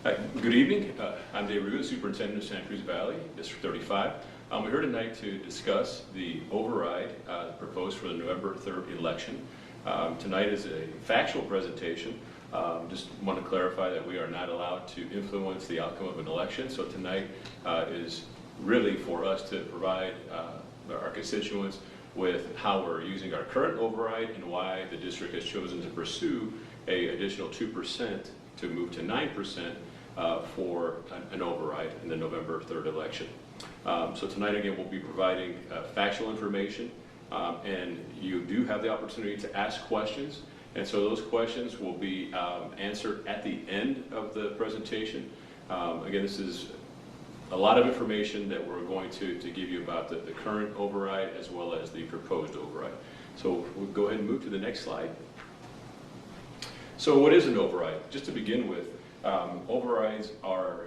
Good evening. I'm Dave Cruz, Superintendent of Santa Cruz Valley, District 35. We're here tonight to discuss the override proposed for the November 3rd election. Tonight is a factual presentation. Just want to clarify that we are not allowed to influence the outcome of an election, so tonight is really for us to provide our constituents with how we're using our current override and why the district has chosen to pursue an additional 2% to move to 9% for an override in the November 3rd election. So tonight again we'll be providing factual information, and you do have the opportunity to ask questions, and so those questions will be answered at the end of the presentation. Again, this is a lot of information that we're going to give you about the current override as well as the proposed override. So we'll go ahead and move to the next slide. So what is an override? Just to begin with, overrides are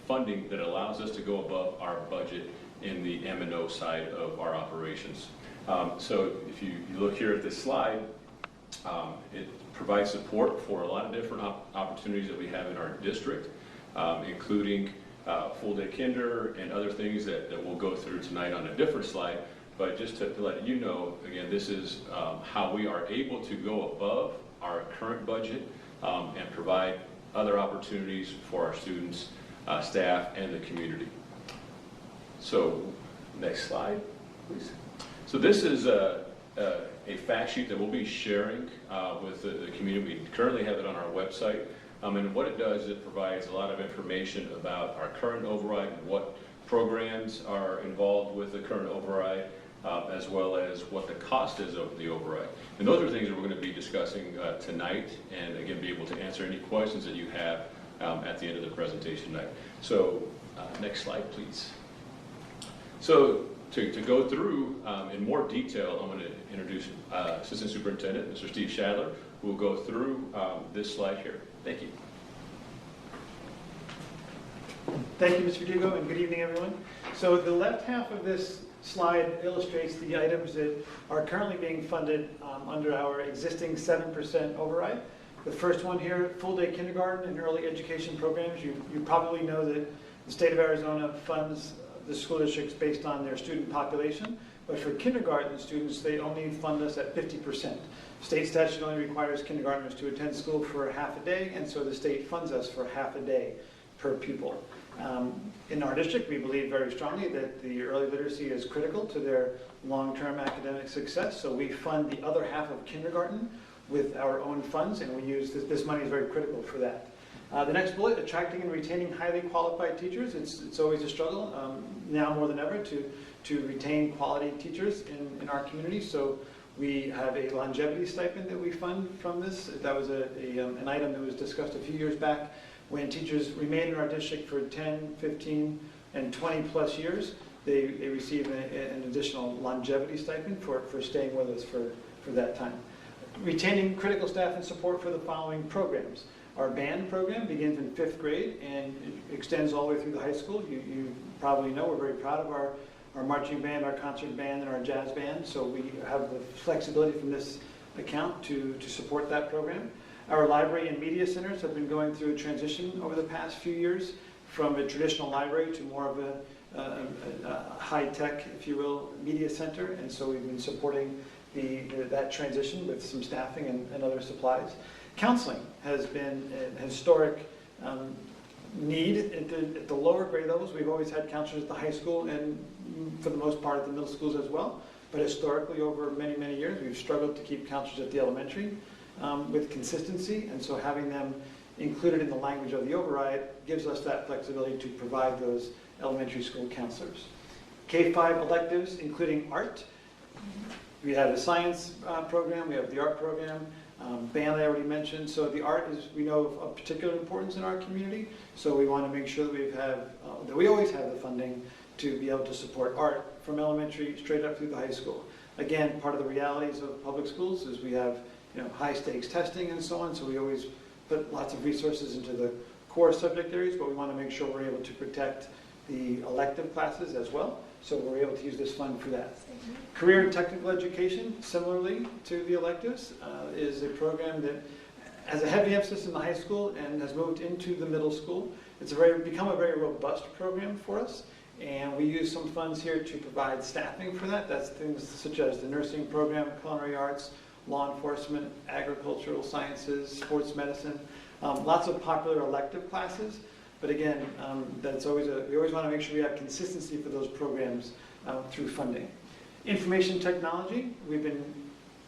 funding that allows us to go above our budget in the M&O side of our operations. So if you look here at this slide, it provides support for a lot of different opportunities that we have in our district, including full-day kinder and other things that we'll go through tonight on a different slide. But just to let you know, again, this is how we are able to go above our current budget and provide other opportunities for our students, staff, and the community. So, next slide, please. So this is a fact sheet that we'll be sharing with the community. We currently have it on our website. And what it does is it provides a lot of information about our current override and what programs are involved with the current override, as well as what the cost is of the override. And those are things that we're going to be discussing tonight, and again be able to answer any questions that you have at the end of the presentation tonight. So next slide, please. So to go through in more detail, I'm going to introduce Assistant Superintendent, Mr. Steve Shadler, who will go through this slide here. Thank you. Thank you, Mr. Verdugo, and good evening, everyone. So the left half of this slide illustrates the items that are currently being funded under our existing 7% override. The first one here, full-day kindergarten and early education programs. You probably know that the state of Arizona funds the school districts based on their student population, but for kindergarten students, they only fund us at 50%. State statute only requires kindergartners to attend school for half a day, and so the state funds us for half a day per pupil. In our district, we believe very strongly that the early literacy is critical to their long-term academic success, so we fund the other half of kindergarten with our own funds, and we use this money is very critical for that. The next bullet, attracting and retaining highly qualified teachers. It's always a struggle, now more than ever, to retain quality teachers in our community. So we have a longevity stipend that we fund from this. That was an item that was discussed a few years back. When teachers remain in our district for 10, 15, and 20 plus years, they receive an additional longevity stipend for staying with us for that time. Retaining critical staff and support for the following programs. Our band program begins in 5th grade and extends all the way through the high school. You probably know we're very proud of our marching band, our concert band, and our jazz band, so we have the flexibility from this account to support that program. Our library and media centers have been going through a transition over the past few years from a traditional library to more of a high-tech, if you will, media center, and so we've been supporting that transition with some staffing and other supplies. Counseling has been a historic need at the lower grade levels. We've always had counselors at the high school and for the most part at the middle schools as well, but historically over many, many years we've struggled to keep counselors at the elementary with consistency, and so having them included in the language of the override gives us that flexibility to provide those elementary school counselors. K-5 electives, including art. We have a science program, we have the art program, band I already mentioned. So the art is, we know, of particular importance in our community, so we want to make sure that we always have the funding to be able to support art from elementary straight up through the high school. Again, part of the realities of public schools is we have high stakes testing and so on, so we always put lots of resources into the core subject areas, but we want to make sure we're able to protect the elective classes as well, so we're able to use this fund for that. Career and technical education, similarly to the electives, is a program that has a heavy emphasis in the high school and has moved into the middle school. It's become a very robust program for us, and we use some funds here to provide staffing for that. That's things such as the nursing program, culinary arts, law enforcement, agricultural sciences, sports medicine, lots of popular elective classes. But again, we always want to make sure we have consistency for those programs through funding. Information technology, we've been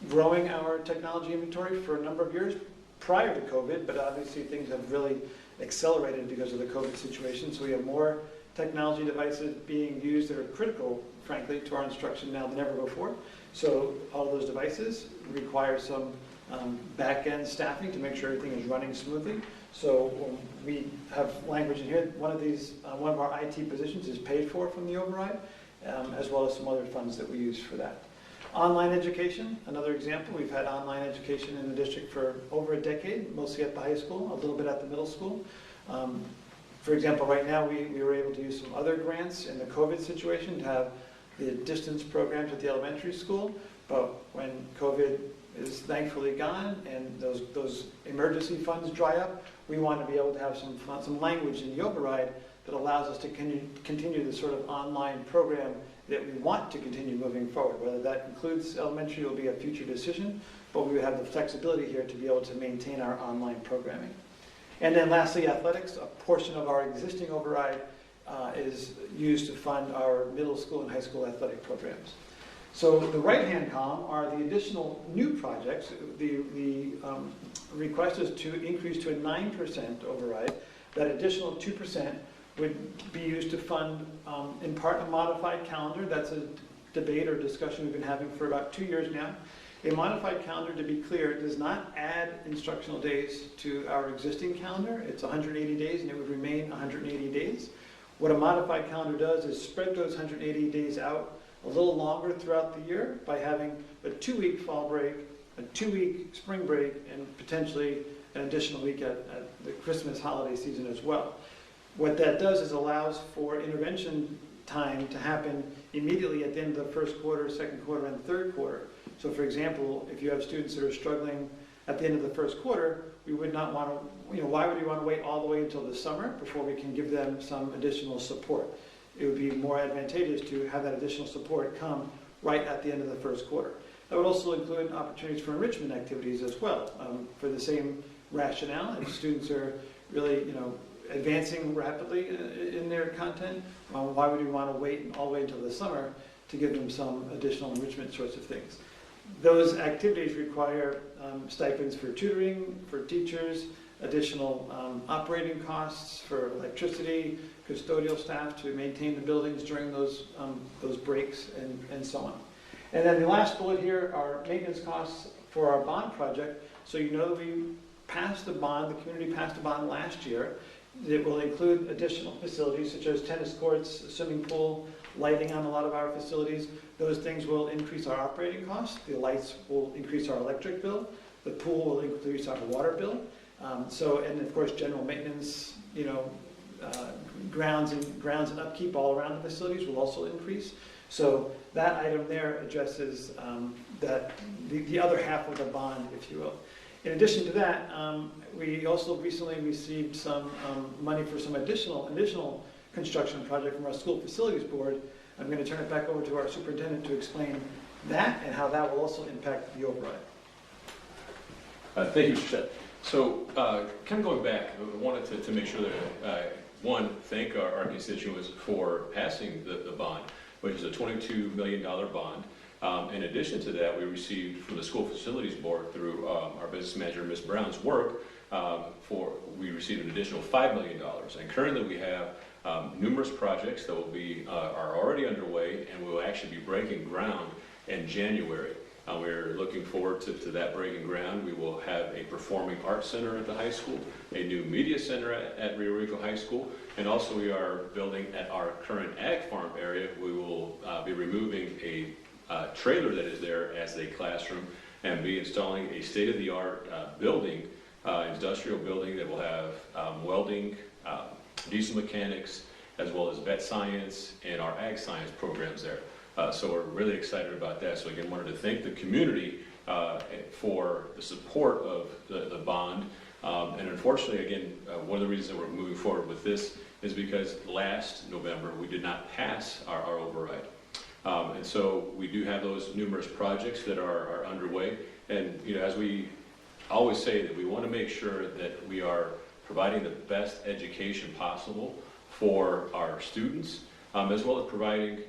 growing our technology inventory for a number of years prior to COVID, but obviously things have really accelerated because of the COVID situation. So we have more technology devices being used that are critical, frankly, to our instruction now than ever before. So all of those devices require some back-end staffing to make sure everything is running smoothly. So we have language in here. One of our IT positions is paid for from the override, as well as some other funds that we use for that. Online education, another example. We've had online education in the district for over a decade, mostly at the high school, a little bit at the middle school. For example, right now we were able to use some other grants in the COVID situation to have the distance programs at the elementary school, but when COVID is thankfully gone and those emergency funds dry up, we want to be able to have some language in the override that allows us to continue the sort of online program that we want to continue moving forward. Whether that includes elementary will be a future decision, but we would have the flexibility here to be able to maintain our online programming. And then lastly, athletics. A portion of our existing override is used to fund our middle school and high school athletic programs. So the right-hand column are the additional new projects. The request is to increase to a 9% override. That additional 2% would be used to fund, in part, a modified calendar. That's a debate or discussion we've been having for about 2 years now. A modified calendar, to be clear, does not add instructional days to our existing calendar. It's 180 days, and it would remain 180 days. What a modified calendar does is spread those 180 days out a little longer throughout the year by having a 2-week fall break, a 2-week spring break, and potentially an additional week at the Christmas holiday season as well. What that does is allows for intervention time to happen immediately at the end of the first quarter, second quarter, and third quarter. So for example, if you have students that are struggling at the end of the first quarter, we would not want to, why would we want to wait all the way until the summer before we can give them some additional support? It would be more advantageous to have that additional support come right at the end of the first quarter. That would also include opportunities for enrichment activities as well, for the same rationale. If students are really, advancing rapidly in their content, why would we want to wait all the way until the summer to give them some additional enrichment sorts of things? Those activities require stipends for tutoring, for teachers, additional operating costs for electricity, custodial staff to maintain the buildings during those breaks, and so on. And then the last bullet here are maintenance costs for our bond project. So you know that we passed the bond, the community passed a bond last year. It will include additional facilities such as tennis courts, a swimming pool, lighting on a lot of our facilities. Those things will increase our operating costs. The lights will increase our electric bill. The pool will increase our water bill. And of course, general maintenance, grounds and upkeep all around the facilities will also increase. So that item there addresses the other half of the bond, if you will. In addition to that, we also recently received some money for some additional construction project from our school facilities board. I'm going to turn it back over to our superintendent to explain that and how that will also impact the override. Thank you, Mr. Shedd. So, kind of going back, I wanted to make sure that, thank our constituents for passing the bond, which is a $22 million bond. In addition to that, we received from the school facilities board through our business manager, Ms. Brown's work, we received an additional $5 million. And currently we have numerous projects that are already underway, and we will actually be breaking ground in January. We're looking forward to that breaking ground. We will have a performing arts center at the high school, a new media center at Rio Rico High School, and also we are building at our current ag farm area. We will be removing a trailer that is there as a classroom and be installing a state-of-the-art industrial building that will have welding, diesel mechanics, as well as vet science and our ag science programs there. So we're really excited about that. So again, wanted to thank the community for the support of the bond. And unfortunately, again, one of the reasons that we're moving forward with this is because last November we did not pass our override. And so we do have those numerous projects that are underway. And as we always say, that we want to make sure that we are providing the best education possible for our students, as well as providing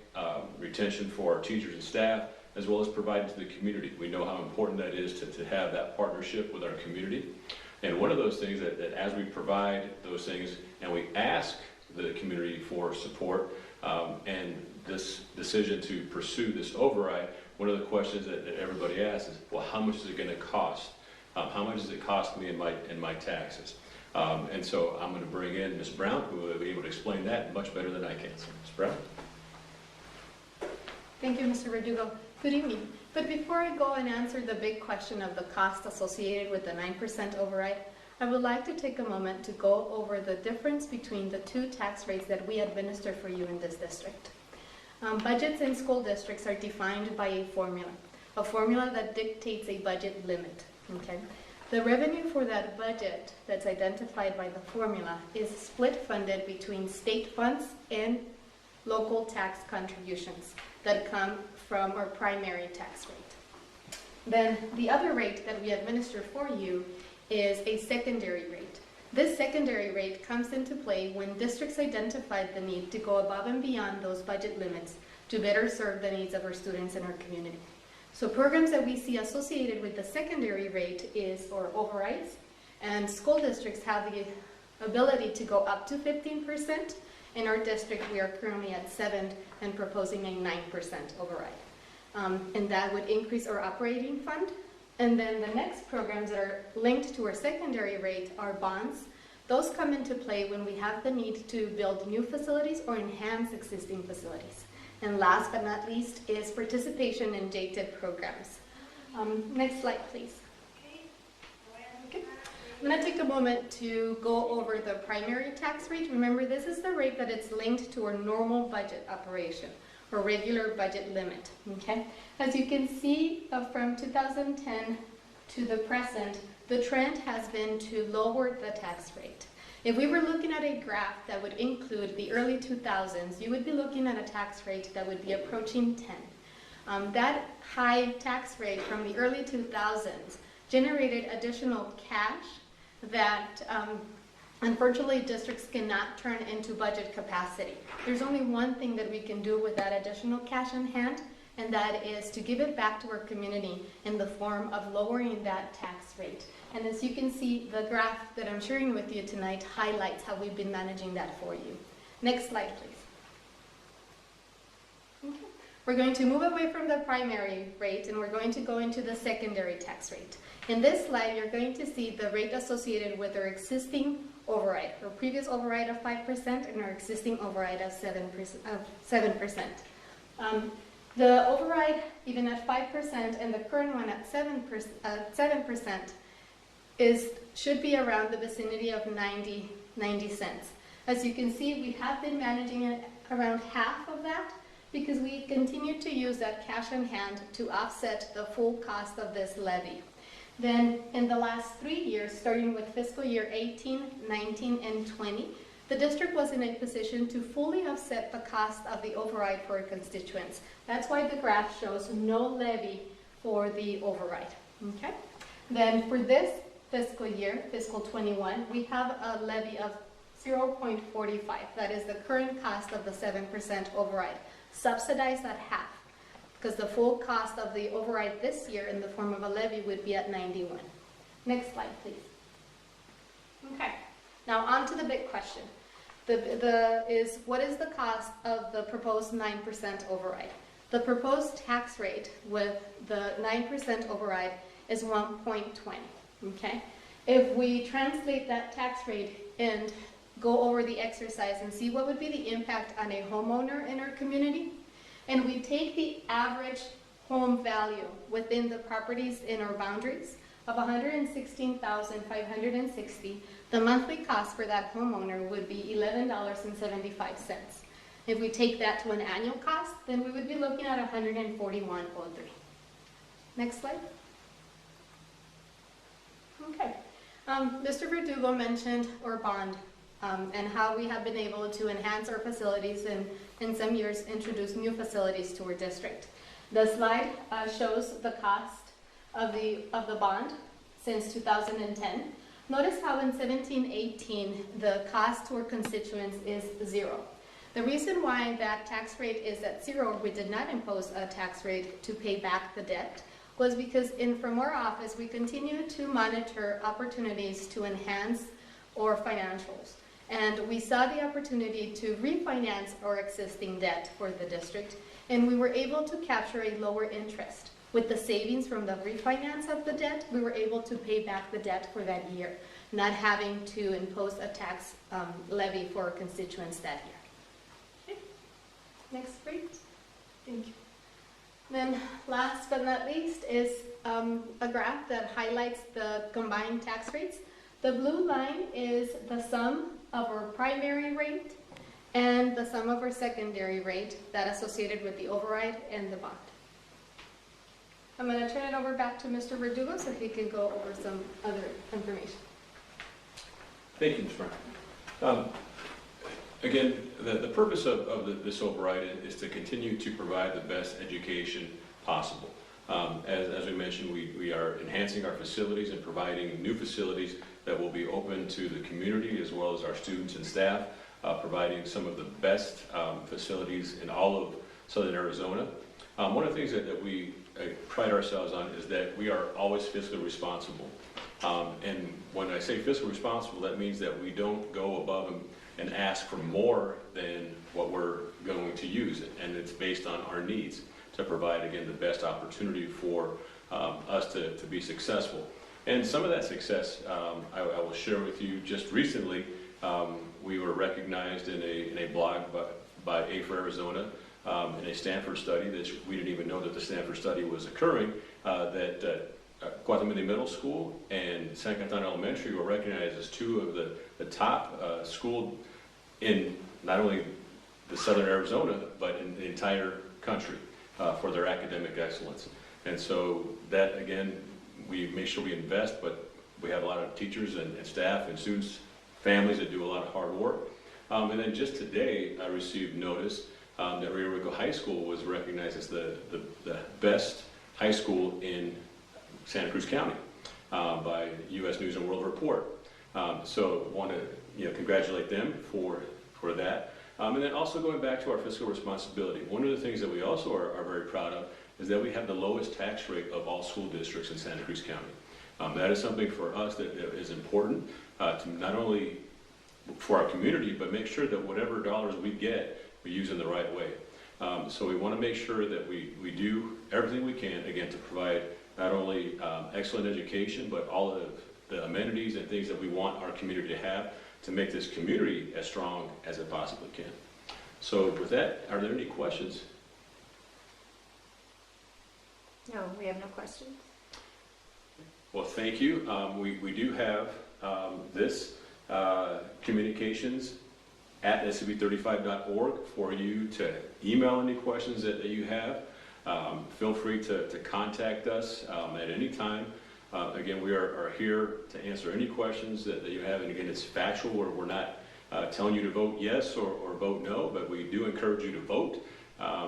retention for our teachers and staff, as well as providing to the community. We know how important that is to have that partnership with our community. And one of those things that as we provide those things and we ask the community for support, and this decision to pursue this override, one of the questions that everybody asks is, well, how much is it going to cost? How much does it cost me in my taxes? And so I'm going to bring in Ms. Brown, who will be able to explain that much better than I can. So, Ms. Brown. Thank you, Mr. Verdugo. Good evening. But before I go and answer the big question of the cost associated with the 9% override, I would like to take a moment to go over the difference between the two tax rates that we administer for you in this district. Budgets in school districts are defined by a formula that dictates a budget limit. Okay? The revenue for that budget that's identified by the formula is split funded between state funds and local tax contributions that come from our primary tax rate. Then the other rate that we administer for you is a secondary rate. This secondary rate comes into play when districts identified the need to go above and beyond those budget limits to better serve the needs of our students and our community. So programs that we see associated with the secondary rate or overrides, and school districts have the ability to go up to 15%. In our district, we are currently at 7% and proposing a 9% override. And that would increase our operating fund. And then the next programs that are linked to our secondary rate are bonds. Those come into play when we have the need to build new facilities or enhance existing facilities. And last but not least is participation in JTIP programs. Next slide, please. Okay. I'm going to take a moment to go over the primary tax rate. Remember, this is the rate that it's linked to our normal budget operation or regular budget limit. Okay. As you can see, from 2010 to the present, the trend has been to lower the tax rate. If we were looking at a graph that would include the early 2000s, you would be looking at a tax rate that would be approaching 10. That high tax rate from the early 2000s generated additional cash that unfortunately districts cannot turn into budget capacity. There's only one thing that we can do with that additional cash in hand, and that is to give it back to our community in the form of lowering that tax rate. And as you can see, the graph that I'm sharing with you tonight highlights how we've been managing that for you. Next slide, please. Okay. We're going to move away from the primary rate and we're going to go into the secondary tax rate. In this slide, you're going to see the rate associated with our existing override, our previous override of 5% and our existing override of 7%. The override, even at 5%, and the current one at 7%, should be around the vicinity of 90 cents. As you can see, we have been managing it around half of that because we continue to use that cash in hand to offset the full cost of this levy. Then in the last 3 years, starting with fiscal year 18, 19, and 20, the district was in a position to fully offset the cost of the override for our constituents. That's why the graph shows no levy for the override. Okay? Then for this fiscal year, fiscal 21, we have a levy of 0.45. That is the current cost of the 7% override, subsidized at half, because the full cost of the override this year in the form of a levy would be at 91. Next slide, please. Okay, now on to the big question. What is the cost of the proposed 9% override? The proposed tax rate with the 9% override is 1.20. Okay? If we translate that tax rate and go over the exercise and see what would be the impact on a homeowner in our community, and we take the average home value within the properties in our boundaries of $116,560, the monthly cost for that homeowner would be $11.75. If we take that to an annual cost, then we would be looking at $141.03. Next slide. Okay. Mr. Verdugo mentioned our bond and how we have been able to enhance our facilities and in some years introduce new facilities to our district. The slide shows the cost of the bond since 2010. Notice how in 17-18 the cost to our constituents is 0. The reason why that tax rate is at 0, we did not impose a tax rate to pay back the debt, was because from our office we continue to monitor opportunities to enhance our financials. And we saw the opportunity to refinance our existing debt for the district, and we were able to capture a lower interest. With the savings from the refinance of the debt, we were able to pay back the debt for that year, not having to impose a tax levy for our constituents that year. Okay. Next, please. Thank you. Then last but not least is a graph that highlights the combined tax rates. The blue line is the sum of our primary rate and the sum of our secondary rate that associated with the override and the bond. I'm going to turn it over back to Mr. Verdugo so he can go over some other information. Thank you, Ms. Frank. Again, the purpose of this override is to continue to provide the best education possible. As we mentioned, we are enhancing our facilities and providing new facilities that will be open to the community as well as our students and staff, providing some of the best facilities in all of Southern Arizona. One of the things that we pride ourselves on is that we are always fiscally responsible. And when I say fiscally responsible, that means that we don't go above and ask for more than what we're going to use. And it's based on our needs to provide, again, the best opportunity for us to be successful. And some of that success I will share with you. Just recently, we were recognized in a blog by A for Arizona in a Stanford study that we didn't even know that the Stanford study was occurring, that Guatemala Middle School and San Cayetano Elementary were recognized as two of the top schools in not only the Southern Arizona, but in the entire country for their academic excellence. And so that, again, we make sure we invest, but we have a lot of teachers and staff and students, families that do a lot of hard work. And then just today, I received notice that Rio Rico High School was recognized as the best high school in Santa Cruz County by U.S. News and World Report. So I want to congratulate them for that. And then also going back to our fiscal responsibility, one of the things that we also are very proud of is that we have the lowest tax rate of all school districts in Santa Cruz County. That is something for us that is important to not only for our community, but make sure that whatever dollars we get, we use in the right way. So we want to make sure that we do everything we can, again, to provide not only excellent education, but all of the amenities and things that we want our community to have to make this community as strong as it possibly can. So with that, are there any questions? No, we have no questions. Well, thank you. We do have this communications at scb35.org for you to email any questions that you have. Feel free to contact us at any time. Again, we are here to answer any questions that you have. And again, it's factual. We're not telling you to vote yes or vote no, but we do encourage you to vote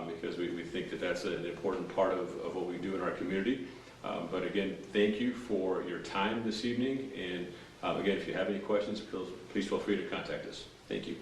because we think that that's an important part of what we do in our community. But again, thank you for your time this evening. And again, if you have any questions, please feel free to contact us. Thank you.